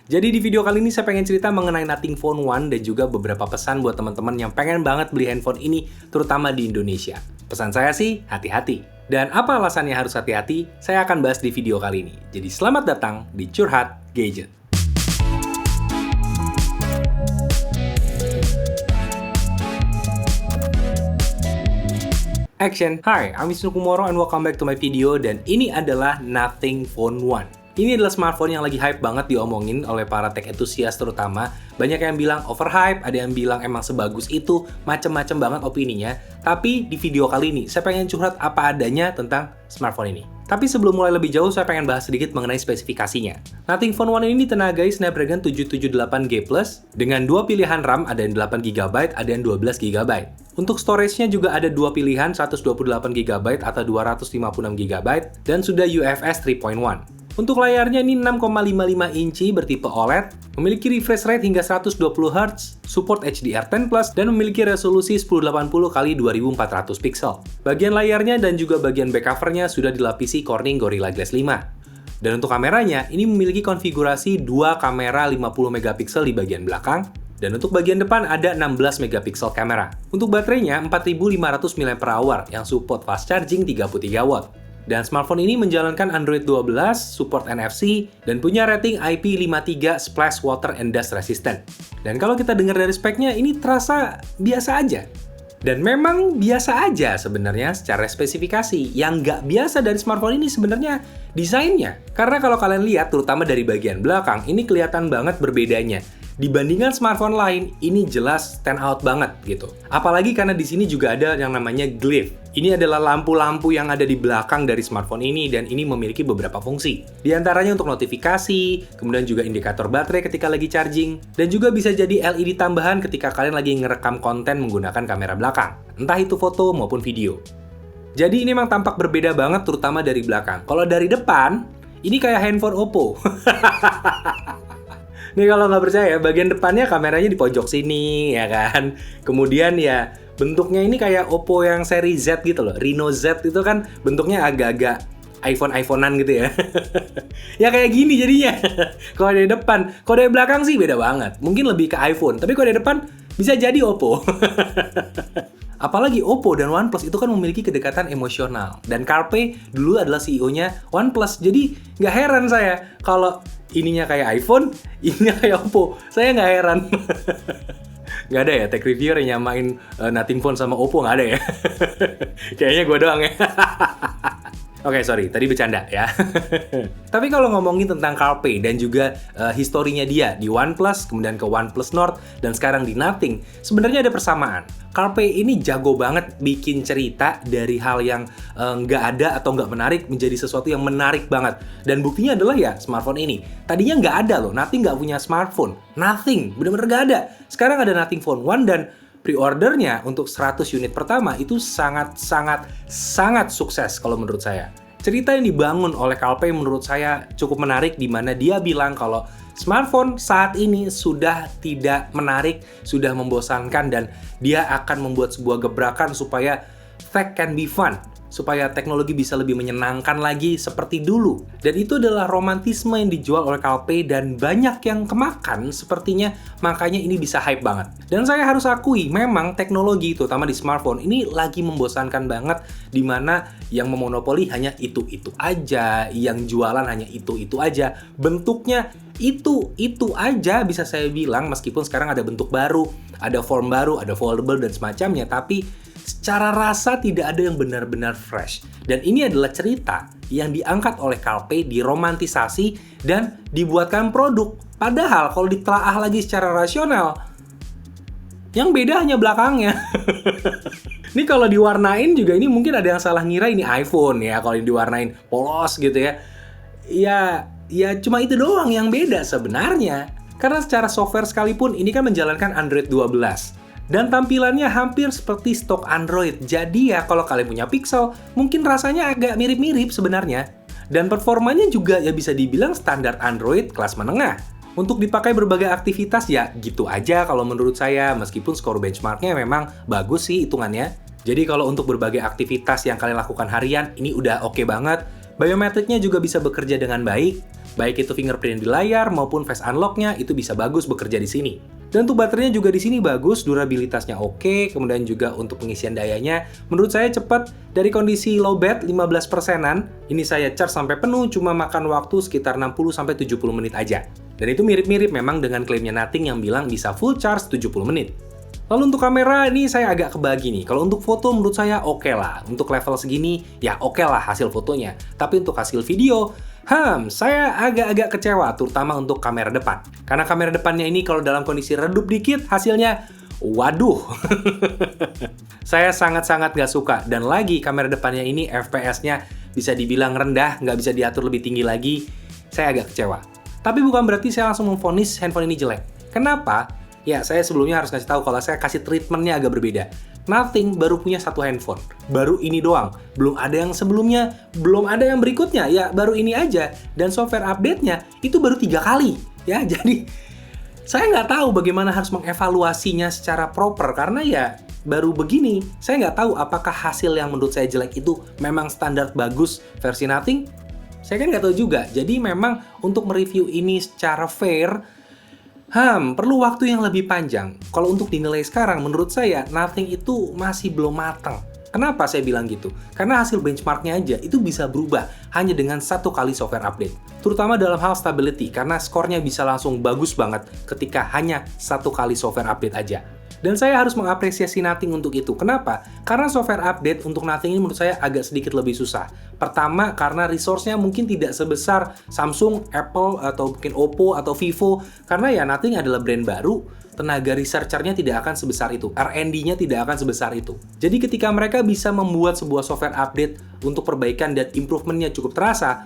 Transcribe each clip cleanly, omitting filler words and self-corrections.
Jadi di video kali ini saya pengen cerita mengenai Nothing Phone One dan juga beberapa pesan buat teman-teman yang pengen banget beli handphone ini, terutama di Indonesia. Pesan saya sih, hati-hati. Dan apa alasannya harus hati-hati, saya akan bahas di video kali ini. Jadi selamat datang di Curhat Gadget. Action! Hi, I'm Wisnu Kumoro and welcome back to my video, dan ini adalah Nothing Phone One. Ini adalah smartphone yang lagi hype banget diomongin oleh para tech enthusiast terutama. Banyak yang bilang overhype, ada yang bilang emang sebagus itu, macem-macem banget opininya. Tapi di video kali ini, saya pengen curhat apa adanya tentang smartphone ini. Tapi sebelum mulai lebih jauh, saya pengen bahas sedikit mengenai spesifikasinya. Nothing Phone One ini ditenagai Snapdragon 778G+, dengan dua pilihan RAM, ada yang 8GB, ada yang 12GB. Untuk storage-nya juga ada dua pilihan, 128GB atau 256GB, dan sudah UFS 3.1. Untuk layarnya ini 6,55 inci bertipe OLED, memiliki refresh rate hingga 120Hz, support HDR10+, dan memiliki resolusi 1080x2400 pixel. Bagian layarnya dan juga bagian back covernya sudah dilapisi Corning Gorilla Glass 5. Dan untuk kameranya, ini memiliki konfigurasi 2 kamera 50MP di bagian belakang, dan untuk bagian depan ada 16MP kamera. Untuk baterainya 4500 mAh yang support fast charging 33W. Dan smartphone ini menjalankan Android 12, support NFC, dan punya rating IP53 Splash Water and Dust Resistant. Dan kalau kita dengar dari speknya, ini terasa biasa aja. Dan memang biasa aja sebenarnya secara spesifikasi. Yang nggak biasa dari smartphone ini sebenarnya desainnya. Karena kalau kalian lihat, terutama dari bagian belakang, ini kelihatan banget berbedanya. Dibandingkan smartphone lain, ini jelas stand out banget gitu. Apalagi karena di sini juga ada yang namanya glyph. Ini adalah lampu-lampu yang ada di belakang dari smartphone ini dan ini memiliki beberapa fungsi. Di antaranya untuk notifikasi, kemudian juga indikator baterai ketika lagi charging, dan juga bisa jadi LED tambahan ketika kalian lagi ngerekam konten menggunakan kamera belakang, entah itu foto maupun video. Jadi ini memang tampak berbeda banget terutama dari belakang. Kalau dari depan, ini kayak handphone Oppo. Nih kalau nggak percaya, bagian depannya kameranya di pojok sini, ya kan? Kemudian ya, bentuknya ini kayak Oppo yang seri Z gitu loh. Reno Z itu kan bentuknya agak-agak iPhone-iPhonean gitu ya. Ya kayak gini jadinya. Kalau dari depan, kalau dari belakang sih beda banget. Mungkin lebih ke iPhone, tapi kalau dari depan bisa jadi Oppo. Apalagi Oppo dan OnePlus itu kan memiliki kedekatan emosional. Dan Carpe dulu adalah CEO-nya OnePlus. Jadi nggak heran saya kalau ininya kayak iPhone, ininya kayak Oppo. Saya nggak heran. Nggak ada ya tech reviewer yang nyamain Nothing Phone sama Oppo, nggak ada ya? Kayaknya gue doang ya. Oke, sorry, tadi bercanda ya. Tapi kalau ngomongin tentang Carpe dan juga historinya dia di OnePlus, kemudian ke OnePlus Nord, dan sekarang di Nothing, sebenarnya ada persamaan. Carpe ini jago banget bikin cerita dari hal yang nggak ada atau nggak menarik menjadi sesuatu yang menarik banget. Dan buktinya adalah ya smartphone ini. Tadinya nggak ada loh, Nothing nggak punya smartphone. Nothing, bener-bener nggak ada. Sekarang ada Nothing Phone One dan pre-ordernya untuk 100 unit pertama itu sangat sukses kalau menurut saya. Cerita yang dibangun oleh Carpe menurut saya cukup menarik di mana dia bilang kalau smartphone saat ini sudah tidak menarik, sudah membosankan dan dia akan membuat sebuah gebrakan supaya tech can be fun. Supaya teknologi bisa lebih menyenangkan lagi seperti dulu. Dan itu adalah romantisme yang dijual oleh Carpe dan banyak yang kemakan sepertinya, makanya ini bisa hype banget. Dan saya harus akui, memang teknologi terutama di smartphone ini lagi membosankan banget di mana yang memonopoli hanya itu-itu aja, yang jualan hanya itu-itu aja, bentuknya itu aja bisa saya bilang meskipun sekarang ada bentuk baru, ada form baru, ada foldable dan semacamnya, tapi secara rasa tidak ada yang benar-benar fresh. Dan ini adalah cerita yang diangkat oleh Carpe, diromantisasi, dan dibuatkan produk. Padahal kalau ditelaah lagi secara rasional, yang beda hanya belakangnya. Ini kalau diwarnain juga ini mungkin ada yang salah ngira ini iPhone ya, kalau diwarnain polos gitu ya. Ya cuma itu doang yang beda sebenarnya. Karena secara software sekalipun ini kan menjalankan Android 12. Dan tampilannya hampir seperti stok Android. Jadi ya kalau kalian punya Pixel, mungkin rasanya agak mirip-mirip sebenarnya. Dan performanya juga ya bisa dibilang standar Android kelas menengah. Untuk dipakai berbagai aktivitas ya gitu aja kalau menurut saya, meskipun skor benchmarknya memang bagus sih hitungannya. Jadi kalau untuk berbagai aktivitas yang kalian lakukan harian, ini udah oke banget. Biometriknya juga bisa bekerja dengan baik. Baik itu fingerprint di layar maupun face unlock-nya itu bisa bagus bekerja di sini. Dan untuk baterainya juga di sini bagus, durabilitasnya oke, kemudian juga untuk pengisian dayanya menurut saya cepat. Dari kondisi low bat 15%-an, ini saya charge sampai penuh cuma makan waktu sekitar 60-70 menit aja. Dan itu mirip-mirip memang dengan klaimnya Nothing yang bilang bisa full charge 70 menit. Lalu untuk kamera ini saya agak kebagi nih. Kalau untuk foto menurut saya oke lah. Untuk level segini ya oke lah hasil fotonya. Tapi untuk hasil video, saya agak-agak kecewa terutama untuk kamera depan. Karena kamera depannya ini kalau dalam kondisi redup dikit hasilnya waduh. Saya sangat-sangat gak suka. Dan lagi kamera depannya ini FPS-nya bisa dibilang rendah, nggak bisa diatur lebih tinggi lagi. Saya agak kecewa. Tapi bukan berarti saya langsung memvonis handphone ini jelek. Kenapa? Ya, saya sebelumnya harus kasih tahu kalau saya kasih treatmentnya agak berbeda. Nothing baru punya satu handphone. Baru ini doang. Belum ada yang sebelumnya, belum ada yang berikutnya. Ya, baru ini aja. Dan software update-nya itu baru 3 kali. Ya, jadi saya nggak tahu bagaimana harus mengevaluasinya secara proper. Karena ya, baru begini. Saya nggak tahu apakah hasil yang menurut saya jelek itu memang standar bagus versi Nothing. Saya kan nggak tahu juga. Jadi memang untuk mereview ini secara fair, perlu waktu yang lebih panjang. Kalau untuk dinilai sekarang, menurut saya, Nothing itu masih belum matang. Kenapa saya bilang gitu? Karena hasil benchmarknya aja itu bisa berubah hanya dengan 1 kali software update. Terutama dalam hal stability, karena skornya bisa langsung bagus banget ketika hanya 1 kali software update aja. Dan saya harus mengapresiasi Nothing untuk itu. Kenapa? Karena software update untuk Nothing ini menurut saya agak sedikit lebih susah. Pertama, karena resource-nya mungkin tidak sebesar Samsung, Apple, atau mungkin Oppo, atau Vivo. Karena ya Nothing adalah brand baru, tenaga researcher-nya tidak akan sebesar itu. R&D-nya tidak akan sebesar itu. Jadi ketika mereka bisa membuat sebuah software update untuk perbaikan dan improvement-nya cukup terasa,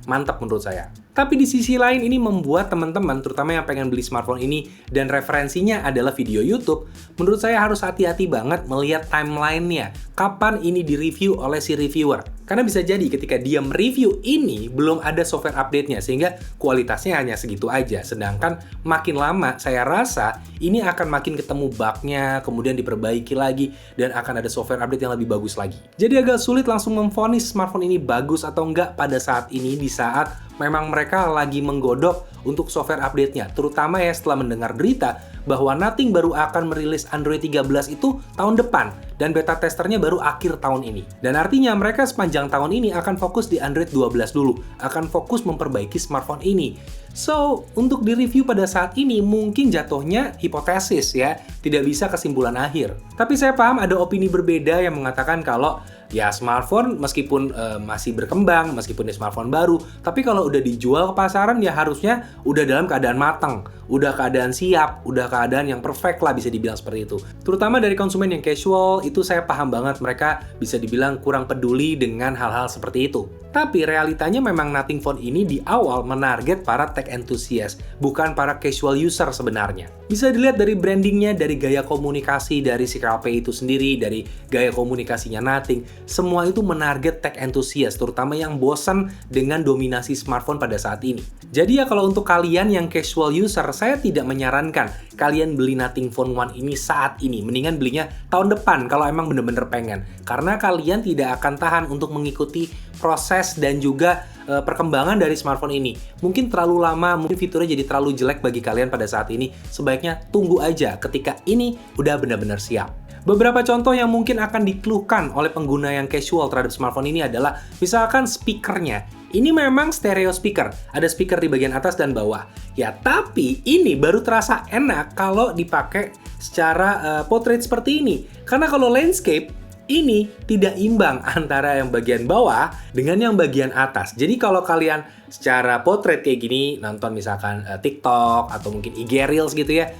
mantap menurut saya. Tapi di sisi lain ini membuat teman-teman, terutama yang pengen beli smartphone ini dan referensinya adalah video YouTube, menurut saya harus hati-hati banget melihat timeline-nya. Kapan ini direview oleh si reviewer. Karena bisa jadi ketika dia mereview ini, belum ada software update-nya, sehingga kualitasnya hanya segitu aja. Sedangkan makin lama, saya rasa ini akan makin ketemu bug-nya, kemudian diperbaiki lagi, dan akan ada software update yang lebih bagus lagi. Jadi agak sulit langsung memvonis smartphone ini bagus atau enggak pada saat ini, di saat memang mereka lagi menggodok untuk software update-nya. Terutama ya setelah mendengar berita bahwa Nothing baru akan merilis Android 13 itu tahun depan. Dan beta testernya baru akhir tahun ini. Dan artinya mereka sepanjang tahun ini akan fokus di Android 12 dulu. Akan fokus memperbaiki smartphone ini. So, untuk di-review pada saat ini mungkin jatuhnya hipotesis ya. Tidak bisa kesimpulan akhir. Tapi saya paham ada opini berbeda yang mengatakan kalau ya smartphone meskipun masih berkembang, meskipun ini smartphone baru, tapi kalau udah dijual ke pasaran ya harusnya udah dalam keadaan matang, udah keadaan siap, udah keadaan yang perfect lah bisa dibilang seperti itu. Terutama dari konsumen yang casual, itu saya paham banget mereka bisa dibilang kurang peduli dengan hal-hal seperti itu. Tapi realitanya memang Nothing Phone ini di awal menarget para tech enthusiast, bukan para casual user sebenarnya. Bisa dilihat dari brandingnya, dari gaya komunikasi dari si KLP itu sendiri, dari gaya komunikasinya Nothing, semua itu menarget tech enthusiast, terutama yang bosan dengan dominasi smartphone pada saat ini. Jadi ya kalau untuk kalian yang casual user, saya tidak menyarankan kalian beli Nothing Phone One ini saat ini. Mendingan belinya tahun depan kalau emang bener-bener pengen. Karena kalian tidak akan tahan untuk mengikuti proses dan juga perkembangan dari smartphone ini. Mungkin terlalu lama, mungkin fiturnya jadi terlalu jelek bagi kalian pada saat ini. Sebaiknya tunggu aja ketika ini udah benar-benar siap. Beberapa contoh yang mungkin akan dikeluhkan oleh pengguna yang casual terhadap smartphone ini adalah misalkan speakernya. Ini memang stereo speaker, ada speaker di bagian atas dan bawah. Ya, tapi ini baru terasa enak kalau dipakai secara portrait seperti ini. Karena kalau landscape, ini tidak imbang antara yang bagian bawah dengan yang bagian atas. Jadi kalau kalian secara portrait kayak gini, nonton misalkan TikTok atau mungkin IG Reels gitu ya,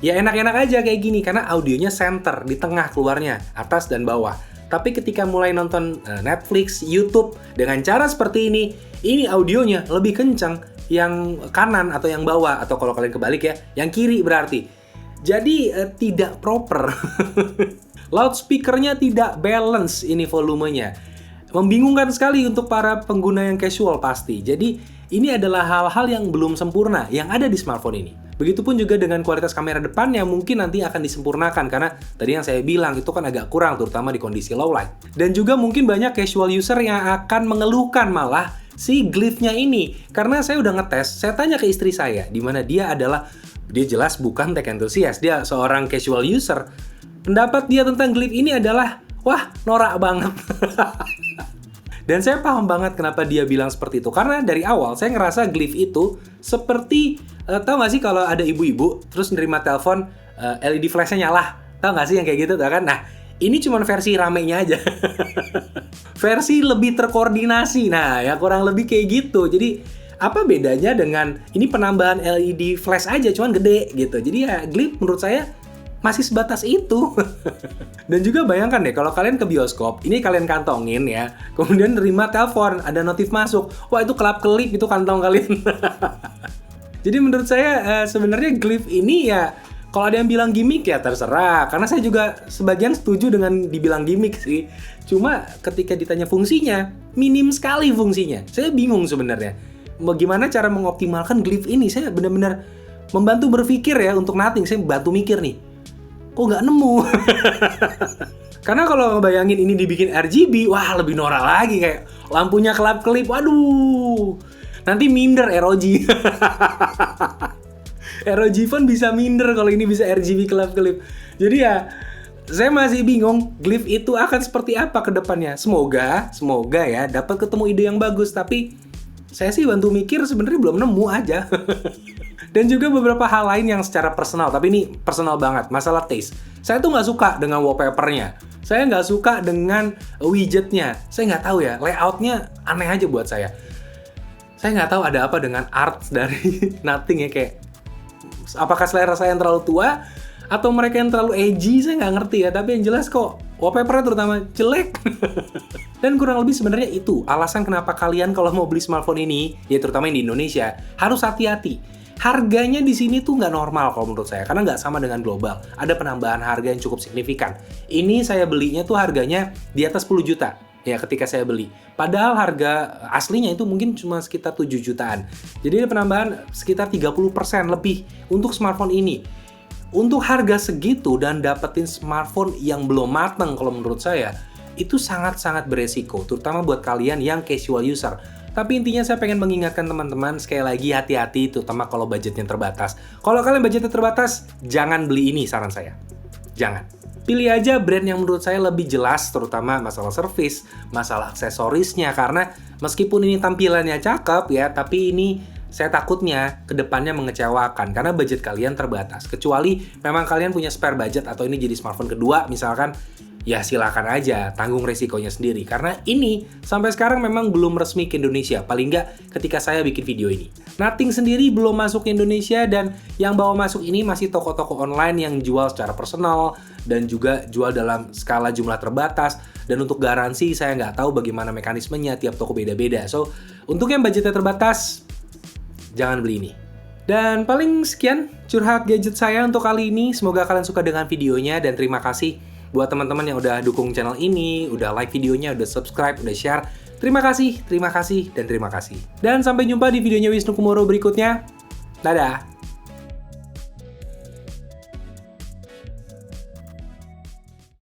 ya enak-enak aja kayak gini karena audionya center, di tengah keluarnya, atas dan bawah. Tapi ketika mulai nonton Netflix, YouTube dengan cara seperti ini audionya lebih kencang yang kanan atau yang bawah, atau kalau kalian kebalik ya, yang kiri berarti. Jadi tidak proper. Loudspeakernya tidak balance ini volumenya. Membingungkan sekali untuk para pengguna yang casual pasti. Jadi ini adalah hal-hal yang belum sempurna yang ada di smartphone ini. Begitupun juga dengan kualitas kamera depannya mungkin nanti akan disempurnakan karena tadi yang saya bilang itu kan agak kurang terutama di kondisi low light. Dan juga mungkin banyak casual user yang akan mengeluhkan malah si Glyph-nya ini. Karena saya udah ngetes, saya tanya ke istri saya di mana dia jelas bukan tech enthusiast, dia seorang casual user. Pendapat dia tentang Glyph ini adalah wah, norak banget. Dan saya paham banget kenapa dia bilang seperti itu. Karena dari awal saya ngerasa Glyph itu seperti, tahu nggak sih kalau ada ibu-ibu terus nerima telepon LED flash-nya nyala. Tahu nggak sih yang kayak gitu kan? Nah, ini cuma versi ramenya aja. Versi lebih terkoordinasi. Nah, ya kurang lebih kayak gitu. Jadi, apa bedanya dengan ini penambahan LED flash aja, cuman gede gitu. Jadi ya Glyph menurut saya masih sebatas itu. Dan juga bayangkan deh, kalau kalian ke bioskop, ini kalian kantongin ya, kemudian nerima telepon, ada notif masuk. Wah, itu kelap-kelip, itu kantong kalian. Jadi menurut saya sebenarnya Glyph ini ya, kalau ada yang bilang gimmick ya terserah. Karena saya juga sebagian setuju dengan dibilang gimmick sih. Cuma ketika ditanya fungsinya, minim sekali fungsinya. Saya bingung sebenarnya. Bagaimana cara mengoptimalkan Glyph ini? Saya benar-benar membantu berpikir ya untuk Nothing. Saya bantu mikir nih. Kok nggak nemu? Karena kalau ngebayangin ini dibikin RGB, wah lebih norak lagi, kayak lampunya kelap-kelip, waduh. Nanti minder ROG. ROG pun bisa minder kalau ini bisa RGB kelap-kelip. Jadi ya, saya masih bingung Glyph itu akan seperti apa ke depannya. Semoga ya dapat ketemu ide yang bagus, tapi saya sih bantu mikir sebenarnya belum nemu aja. Dan juga beberapa hal lain yang secara personal, tapi ini personal banget, masalah taste. Saya tuh nggak suka dengan wallpapernya. Saya nggak suka dengan widgetnya. Saya nggak tahu ya, layoutnya aneh aja buat saya. Saya nggak tahu ada apa dengan art dari Nothing ya, kayak apakah selera saya yang terlalu tua atau mereka yang terlalu edgy, saya nggak ngerti ya. Tapi yang jelas kok wallpapernya terutama jelek. Dan kurang lebih sebenarnya itu alasan kenapa kalian kalau mau beli smartphone ini, ya terutama yang di Indonesia, harus hati-hati. Harganya di sini tuh nggak normal kalau menurut saya, karena nggak sama dengan global. Ada penambahan harga yang cukup signifikan. Ini saya belinya tuh harganya di atas 10 juta. Ya ketika saya beli. Padahal harga aslinya itu mungkin cuma sekitar 7 jutaan. Jadi ada penambahan sekitar 30% lebih untuk smartphone ini. Untuk harga segitu dan dapetin smartphone yang belum mateng kalau menurut saya, itu sangat-sangat beresiko. Terutama buat kalian yang casual user. Tapi intinya saya pengen mengingatkan teman-teman, sekali lagi hati-hati terutama kalau budgetnya terbatas. Kalau kalian budgetnya terbatas, jangan beli ini saran saya. Jangan. Pilih aja brand yang menurut saya lebih jelas, terutama masalah service, masalah aksesorisnya. Karena meskipun ini tampilannya cakep ya, tapi ini saya takutnya kedepannya mengecewakan karena budget kalian terbatas. Kecuali memang kalian punya spare budget atau ini jadi smartphone kedua misalkan, ya silakan aja, tanggung resikonya sendiri. Karena ini sampai sekarang memang belum resmi ke Indonesia, paling nggak ketika saya bikin video ini. Nothing sendiri belum masuk ke Indonesia dan yang bawa masuk ini masih toko-toko online yang jual secara personal dan juga jual dalam skala jumlah terbatas. Dan untuk garansi saya nggak tahu bagaimana mekanismenya, tiap toko beda-beda. So, untuk yang budgetnya terbatas, jangan beli ini. Dan paling sekian curhat gadget saya untuk kali ini. Semoga kalian suka dengan videonya dan terima kasih buat teman-teman yang udah dukung channel ini, udah like videonya, udah subscribe, udah share. Terima kasih, dan terima kasih. Dan sampai jumpa di videonya Wisnu Kumoro berikutnya. Dadah!